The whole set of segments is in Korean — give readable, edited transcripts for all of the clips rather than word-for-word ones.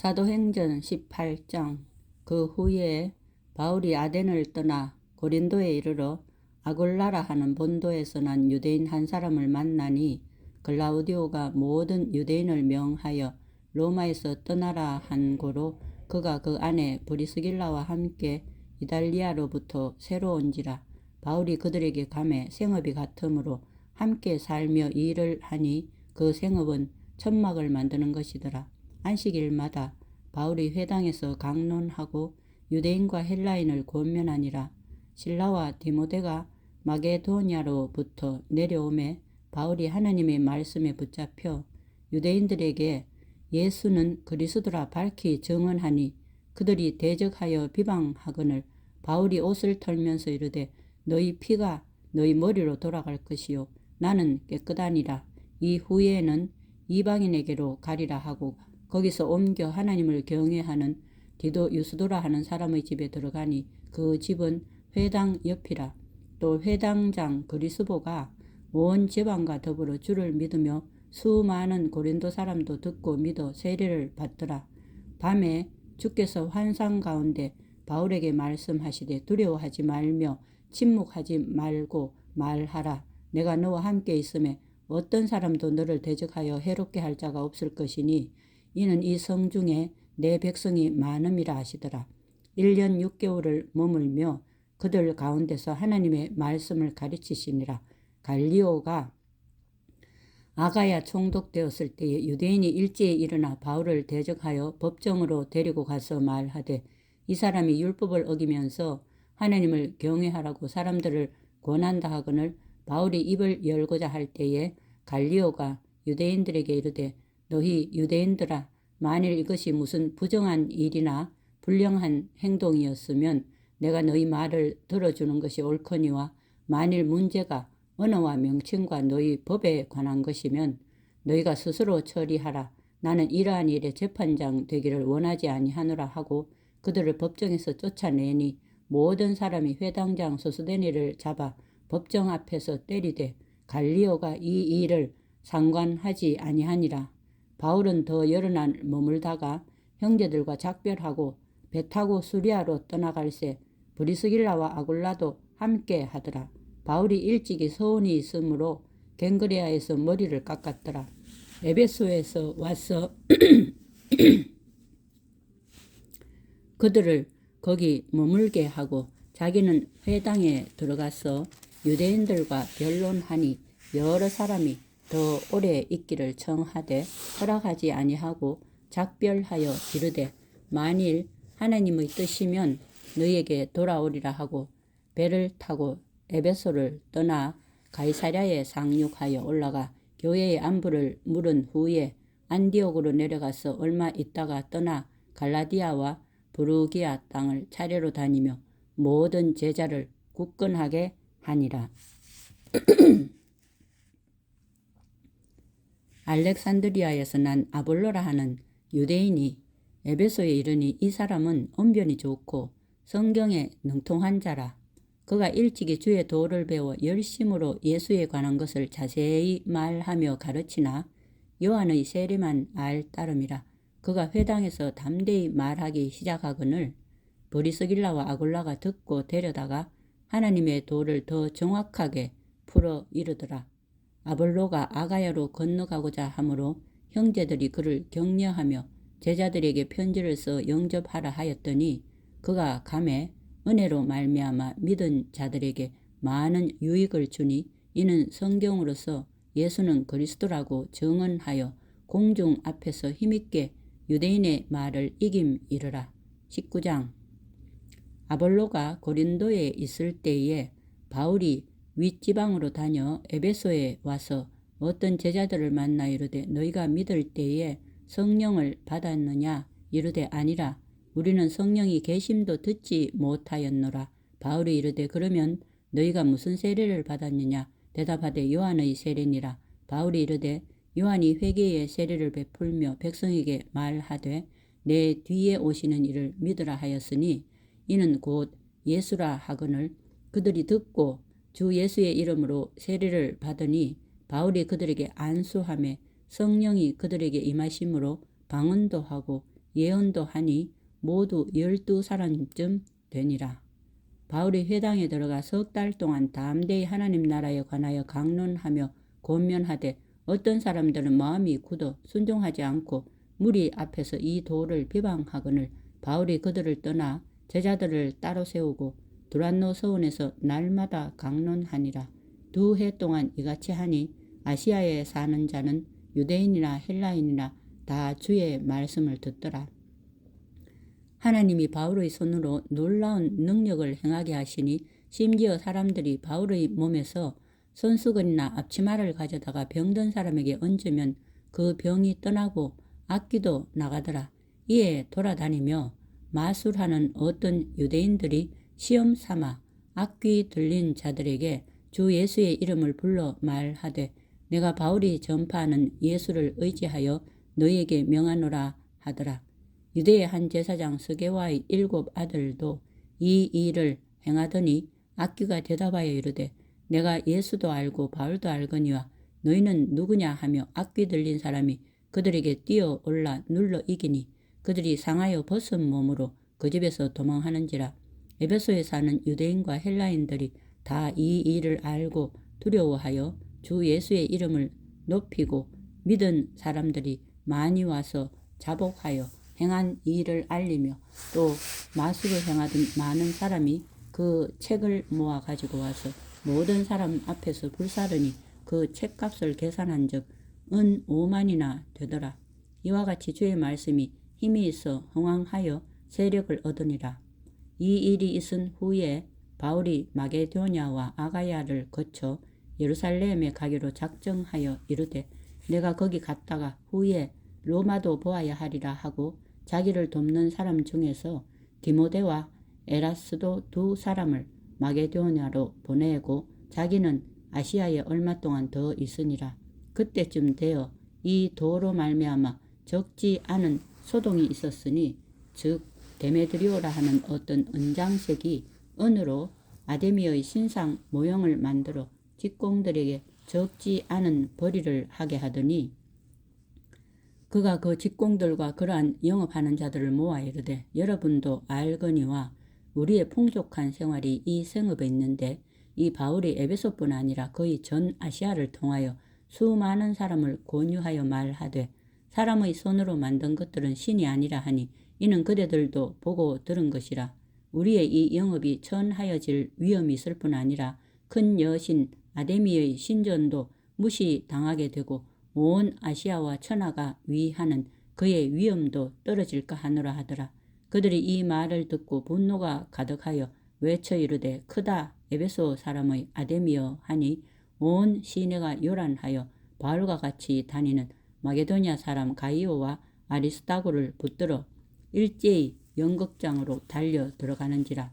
사도행전 18장. 그 후에 바울이 아덴을 떠나 고린도에 이르러 아굴라라 하는 본도에서 난 유대인 한 사람을 만나니 글라우디오가 모든 유대인을 명하여 로마에서 떠나라 한 고로 그가 그 안에 브리스길라와 함께 이달리아로부터 새로 온지라. 바울이 그들에게 감에 생업이 같으므로 함께 살며 일을 하니 그 생업은 천막을 만드는 것이더라. 안식일마다 바울이 회당에서 강론하고 유대인과 헬라인을 권면하니라. 실라와 디모데가 마게도냐로부터 내려오매 바울이 하나님의 말씀에 붙잡혀 유대인들에게 예수는 그리스도라 밝히 증언하니 그들이 대적하여 비방하거늘 바울이 옷을 털면서 이르되 너희 피가 너희 머리로 돌아갈 것이요 나는 깨끗하니라. 이 후에는 이방인에게로 가리라 하고 거기서 옮겨 하나님을 경외하는 디도 유스도라 하는 사람의 집에 들어가니 그 집은 회당 옆이라. 또 회당장 그리스보가 온 지방과 더불어 주를 믿으며 수많은 고린도 사람도 듣고 믿어 세례를 받더라. 밤에 주께서 환상 가운데 바울에게 말씀하시되 두려워하지 말며 침묵하지 말고 말하라. 내가 너와 함께 있음에 어떤 사람도 너를 대적하여 해롭게 할 자가 없을 것이니 이는 이 성중에 내 백성이 많음이라 하시더라. 1년 6개월을 머물며 그들 가운데서 하나님의 말씀을 가르치시니라. 갈리오가 아가야 총독되었을 때에 유대인이 일제히 일어나 바울을 대적하여 법정으로 데리고 가서 말하되 이 사람이 율법을 어기면서 하나님을 경외하라고 사람들을 권한다 하거늘 바울이 입을 열고자 할 때에 갈리오가 유대인들에게 이르되 너희 유대인들아 만일 이것이 무슨 부정한 일이나 불량한 행동이었으면 내가 너희 말을 들어주는 것이 옳거니와 만일 문제가 언어와 명칭과 너희 법에 관한 것이면 너희가 스스로 처리하라. 나는 이러한 일에 재판장 되기를 원하지 아니하노라 하고 그들을 법정에서 쫓아내니 모든 사람이 회당장 소스데니를 잡아 법정 앞에서 때리되 갈리오가 이 일을 상관하지 아니하니라. 바울은 더 여러 날 머물다가 형제들과 작별하고 배 타고 수리아로 떠나갈새 브리스길라와 아굴라도 함께 하더라. 바울이 일찍이 서원이 있으므로 갱그레아에서 머리를 깎았더라. 에베소에서 와서 그들을 거기 머물게 하고 자기는 회당에 들어가서 유대인들과 변론하니 여러 사람이 더 오래 있기를 청하되 허락하지 아니하고 작별하여 이르되 만일 하나님의 뜻이면 너희에게 돌아오리라 하고 배를 타고 에베소를 떠나 가이사랴에 상륙하여 올라가 교회의 안부를 물은 후에 안디옥으로 내려가서 얼마 있다가 떠나 갈라디아와 부르기아 땅을 차례로 다니며 모든 제자를 굳건하게 하니라. 알렉산드리아에서 난 아볼로라 하는 유대인이 에베소에 이르니 이 사람은 언변이 좋고 성경에 능통한 자라. 그가 일찍이 주의 도를 배워 열심으로 예수에 관한 것을 자세히 말하며 가르치나 요한의 세례만 알 따름이라. 그가 회당에서 담대히 말하기 시작하거늘 브리스길라와 아굴라가 듣고 데려다가 하나님의 도를 더 정확하게 풀어 이르더라. 아볼로가 아가야로 건너가고자 하므로 형제들이 그를 격려하며 제자들에게 편지를 써 영접하라 하였더니 그가 감에 은혜로 말미암아 믿은 자들에게 많은 유익을 주니 이는 성경으로서 예수는 그리스도라고 증언하여 공중 앞에서 힘있게 유대인의 말을 이김이르라. 19장. 아볼로가 고린도에 있을 때에 바울이 윗지방으로 다녀 에베소에 와서 어떤 제자들을 만나 이르되 너희가 믿을 때에 성령을 받았느냐? 이르되 아니라 우리는 성령이 계심도 듣지 못하였노라. 바울이 이르되 그러면 너희가 무슨 세례를 받았느냐? 대답하되 요한의 세례니라. 바울이 이르되 요한이 회개의 세례를 베풀며 백성에게 말하되 내 뒤에 오시는 이를 믿으라 하였으니 이는 곧 예수라 하거늘 그들이 듣고 주 예수의 이름으로 세례를 받으니 바울이 그들에게 안수하며 성령이 그들에게 임하심으로 방언도 하고 예언도 하니 모두 12사람쯤 되니라. 바울이 회당에 들어가 석 달 동안 담대히 하나님 나라에 관하여 강론하며 권면하되 어떤 사람들은 마음이 굳어 순종하지 않고 무리 앞에서 이 도를 비방하거늘 바울이 그들을 떠나 제자들을 따로 세우고 두란노 서원에서 날마다 강론하니라. 2해 동안 이같이 하니 아시아에 사는 자는 유대인이나 헬라인이나 다 주의 말씀을 듣더라. 하나님이 바울의 손으로 놀라운 능력을 행하게 하시니 심지어 사람들이 바울의 몸에서 손수건이나 앞치마를 가져다가 병든 사람에게 얹으면 그 병이 떠나고 악귀도 나가더라. 이에 돌아다니며 마술하는 어떤 유대인들이 시험 삼아 악귀 들린 자들에게 주 예수의 이름을 불러 말하되 내가 바울이 전파하는 예수를 의지하여 너희에게 명하노라 하더라. 유대의 한 제사장 스게와의 7 아들도 이 일을 행하더니 악귀가 대답하여 이르되 내가 예수도 알고 바울도 알거니와 너희는 누구냐 하며 악귀 들린 사람이 그들에게 뛰어올라 눌러 이기니 그들이 상하여 벗은 몸으로 그 집에서 도망하는지라. 에베소에 사는 유대인과 헬라인들이 다 이 일을 알고 두려워하여 주 예수의 이름을 높이고 믿은 사람들이 많이 와서 자복하여 행한 일을 알리며 또 마술을 행하던 많은 사람이 그 책을 모아 가지고 와서 모든 사람 앞에서 불사르니 그 책값을 계산한 즉 은 5만이나 되더라. 이와 같이 주의 말씀이 힘이 있어 흥왕하여 세력을 얻으니라. 이 일이 있은 후에 바울이 마게도냐와 아가야를 거쳐 예루살렘에 가기로 작정하여 이르되 내가 거기 갔다가 후에 로마도 보아야 하리라 하고 자기를 돕는 사람 중에서 디모데와 에라스도 2 사람을 마게도냐로 보내고 자기는 아시아에 얼마 동안 더 있으니라. 그때쯤 되어 이 도로 말미암아 적지 않은 소동이 있었으니 즉 데메드리오라 하는 어떤 은장색이 은으로 아데미의 신상 모형을 만들어 직공들에게 적지 않은 벌이를 하게 하더니 그가 그 직공들과 그러한 영업하는 자들을 모아 이르되 여러분도 알거니와 우리의 풍족한 생활이 이 성읍에 있는데 이 바울이 에베소뿐 아니라 거의 전 아시아를 통하여 수많은 사람을 권유하여 말하되 사람의 손으로 만든 것들은 신이 아니라 하니 이는 그대들도 보고 들은 것이라. 우리의 이 영업이 천하여질 위험이 있을 뿐 아니라 큰 여신 아데미의 신전도 무시당하게 되고 온 아시아와 천하가 위하는 그의 위엄도 떨어질까 하노라 하더라. 그들이 이 말을 듣고 분노가 가득하여 외쳐 이르되 크다 에베소 사람의 아데미여 하니 온 시내가 요란하여 바울과 같이 다니는 마게도냐 사람 가이오와 아리스다고를 붙들어 일제히 연극장으로 달려 들어가는지라.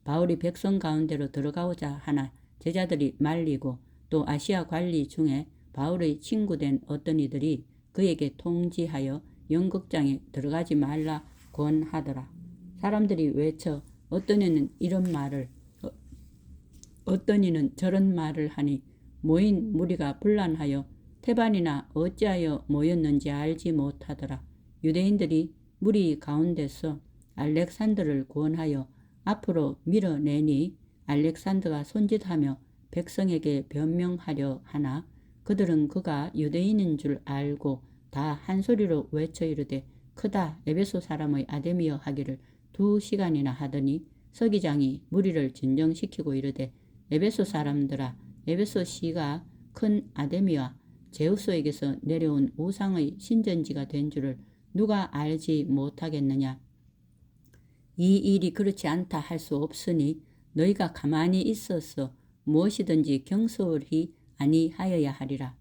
바울이 백성 가운데로 들어가고자 하나 제자들이 말리고 또 아시아 관리 중에 바울의 친구된 어떤 이들이 그에게 통지하여 연극장에 들어가지 말라 권하더라. 사람들이 외쳐 어떤 이는 이런 말을 어떤 이는 저런 말을 하니 모인 무리가 분란하여 태반이나 어찌하여 모였는지 알지 못하더라. 유대인들이 무리 가운데서 알렉산더를 구원하여 앞으로 밀어내니 알렉산더가 손짓하며 백성에게 변명하려 하나 그들은 그가 유대인인 줄 알고 다 한 소리로 외쳐 이르되 크다 에베소 사람의 아데미여 하기를 2시간이나 하더니 서기장이 무리를 진정시키고 이르되 에베소 사람들아 에베소 시가 큰 아데미와 제우스에게서 내려온 우상의 신전지가 된 줄을 누가 알지 못하겠느냐. 이 일이 그렇지 않다 할 수 없으니 너희가 가만히 있어서 무엇이든지 경솔히 아니하여야 하리라.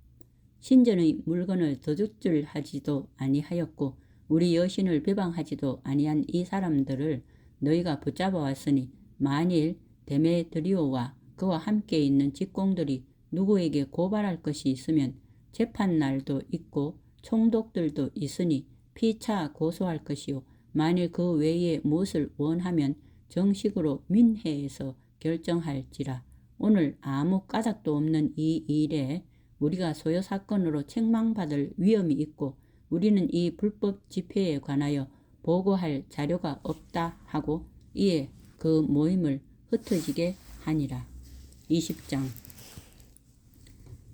신전의 물건을 도둑질하지도 아니하였고 우리 여신을 비방하지도 아니한 이 사람들을 너희가 붙잡아 왔으니 만일 데메드리오와 그와 함께 있는 직공들이 누구에게 고발할 것이 있으면 재판날도 있고 총독들도 있으니 피차 고소할 것이요 만일 그 외에 무엇을 원하면 정식으로 민회에서 결정할지라. 오늘 아무 까닭도 없는 이 일에 우리가 소요 사건으로 책망받을 위험이 있고 우리는 이 불법 집회에 관하여 보고할 자료가 없다 하고 이에 그 모임을 흩어지게 하니라. 20장.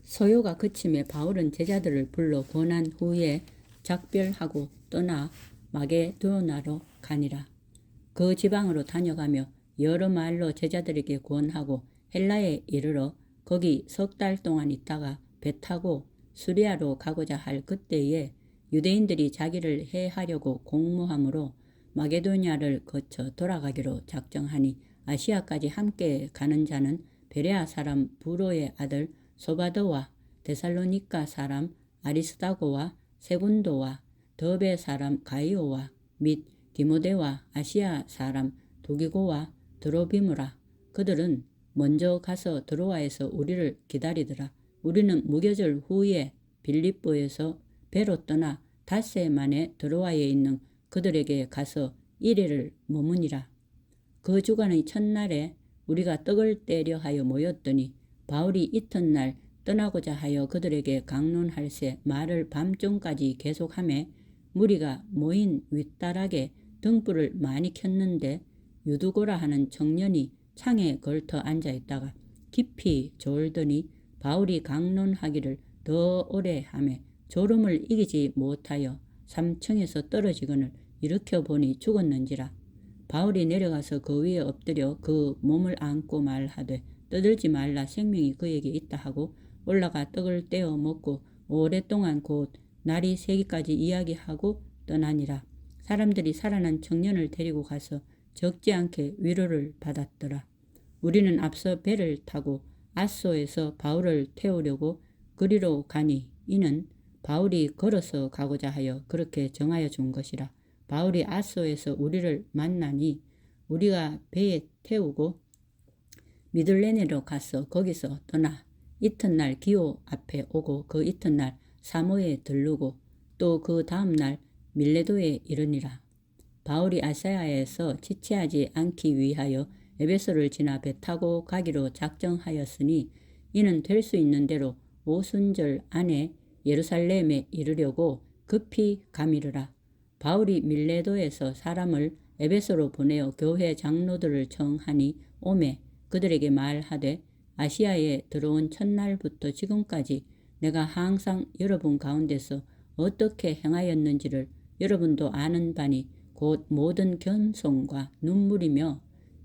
소요가 그침에 바울은 제자들을 불러 권한 후에 작별하고 떠나 마게도나로 가니라. 그 지방으로 다녀가며 여러 말로 제자들에게 권하고 헬라에 이르러 거기 3달 동안 있다가 배 타고 수리아로 가고자 할 그때에 유대인들이 자기를 해하려고 공모함으로 마게도냐를 거쳐 돌아가기로 작정하니 아시아까지 함께 가는 자는 베레아 사람 부로의 아들 소바더와 데살로니가 사람 아리스다고와 세군도와 더베 사람 가이오와 및 디모데와 아시아 사람 도기고와 드로비무라. 그들은 먼저 가서 드로아에서 우리를 기다리더라. 우리는 무교절 후에 빌립보에서 배로 떠나 닷새 만에 드로아에 있는 그들에게 가서 1일을 머무니라. 그 주간의 첫날에 우리가 떡을 떼려 하여 모였더니 바울이 이튿날 떠나고자 하여 그들에게 강론할새 말을 밤중까지 계속하매 무리가 모인 윗다락에 등불을 많이 켰는데 유두고라 하는 청년이 창에 걸터 앉아있다가 깊이 졸더니 바울이 강론하기를 더 오래 하매 졸음을 이기지 못하여 3층에서 떨어지거늘 일으켜보니 죽었는지라. 바울이 내려가서 그 위에 엎드려 그 몸을 안고 말하되 떠들지 말라, 생명이 그에게 있다 하고 올라가 떡을 떼어 먹고 오랫동안 곧 날이 새기까지 이야기하고 떠나니라. 사람들이 살아난 청년을 데리고 가서 적지 않게 위로를 받았더라. 우리는 앞서 배를 타고 아소에서 바울을 태우려고 그리로 가니 이는 바울이 걸어서 가고자 하여 그렇게 정하여 준 것이라. 바울이 아소에서 우리를 만나니 우리가 배에 태우고 미들레네로 가서 거기서 떠나 이튿날 기오 앞에 오고 그 이튿날 사모에 들르고 또 그 다음날 밀레도에 이르니라. 바울이 아시아에서 지체하지 않기 위하여 에베소를 지나 배 타고 가기로 작정하였으니 이는 될 수 있는 대로 오순절 안에 예루살렘에 이르려고 급히 가미르라. 바울이 밀레도에서 사람을 에베소로 보내어 교회 장로들을 청하니 오매 그들에게 말하되 아시아에 들어온 첫날부터 지금까지 내가 항상 여러분 가운데서 어떻게 행하였는지를 여러분도 아는 바니 곧 모든 겸손과 눈물이며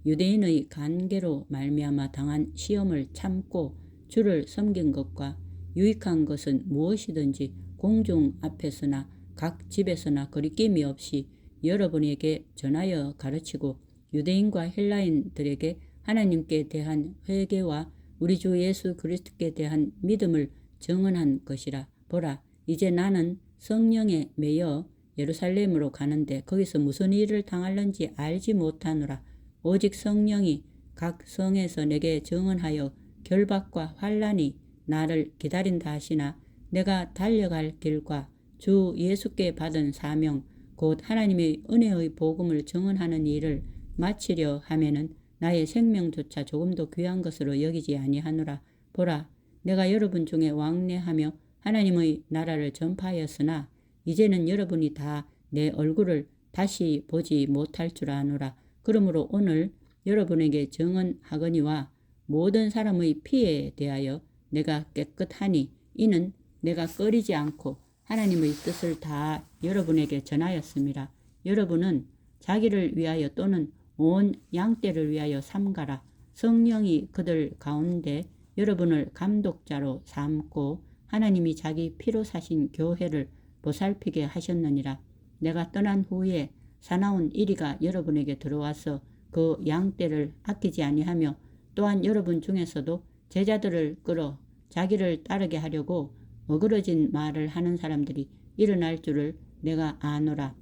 유대인의 간계로 말미암아 당한 시험을 참고 주를 섬긴 것과 유익한 것은 무엇이든지 공중 앞에서나 각 집에서나 거리낌이 없이 여러분에게 전하여 가르치고 유대인과 헬라인들에게 하나님께 대한 회개와 우리 주 예수 그리스도께 대한 믿음을 증언한 것이라. 보라, 이제 나는 성령에 매여 예루살렘으로 가는데 거기서 무슨 일을 당할는지 알지 못하노라. 오직 성령이 각 성에서 내게 증언하여 결박과 환난이 나를 기다린다 하시나 내가 달려갈 길과 주 예수께 받은 사명 곧 하나님의 은혜의 복음을 증언하는 일을 마치려 하면은 나의 생명조차 조금도 귀한 것으로 여기지 아니하노라. 보라, 내가 여러분 중에 왕래하며 하나님의 나라를 전파하였으나 이제는 여러분이 다 내 얼굴을 다시 보지 못할 줄 아노라. 그러므로 오늘 여러분에게 증언하거니와 모든 사람의 피에 대하여 내가 깨끗하니 이는 내가 꺼리지 않고 하나님의 뜻을 다 여러분에게 전하였습니다. 여러분은 자기를 위하여 또는 온 양떼를 위하여 삼가라. 성령이 그들 가운데 여러분을 감독자로 삼고 하나님이 자기 피로 사신 교회를 보살피게 하셨느니라. 내가 떠난 후에 사나운 이리가 여러분에게 들어와서 그 양떼를 아끼지 아니하며 또한 여러분 중에서도 제자들을 끌어 자기를 따르게 하려고 어그러진 말을 하는 사람들이 일어날 줄을 내가 아노라.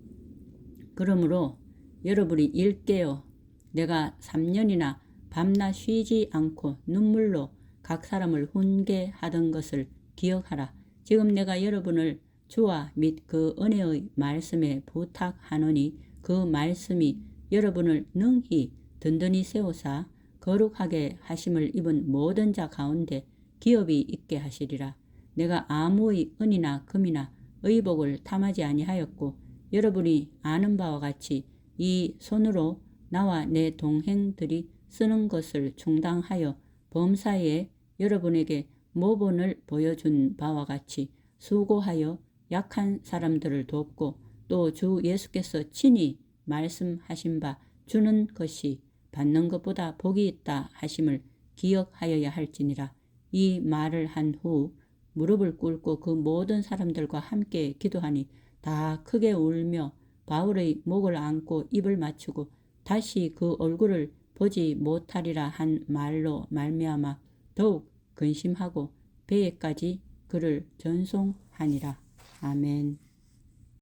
그러므로 여러분이 일깨어 내가 3년이나 밤낮 쉬지 않고 눈물로 각 사람을 훈계하던 것을 기억하라. 지금 내가 여러분을 주와 및 그 은혜의 말씀에 부탁하노니 그 말씀이 여러분을 능히 든든히 세우사 거룩하게 하심을 입은 모든 자 가운데 기업이 있게 하시리라. 내가 아무의 은이나 금이나 의복을 탐하지 아니하였고 여러분이 아는 바와 같이 이 손으로 나와 내 동행들이 쓰는 것을 충당하여 범사에 여러분에게 모본을 보여준 바와 같이 수고하여 약한 사람들을 돕고 또 주 예수께서 친히 말씀하신 바 주는 것이 받는 것보다 복이 있다 하심을 기억하여야 할지니라. 이 말을 한 후 무릎을 꿇고 그 모든 사람들과 함께 기도하니 다 크게 울며 바울의 목을 안고 입을 맞추고 다시 그 얼굴을 보지 못하리라 한 말로 말미암아 더욱 근심하고 배에까지 그를 전송하니라. 아멘.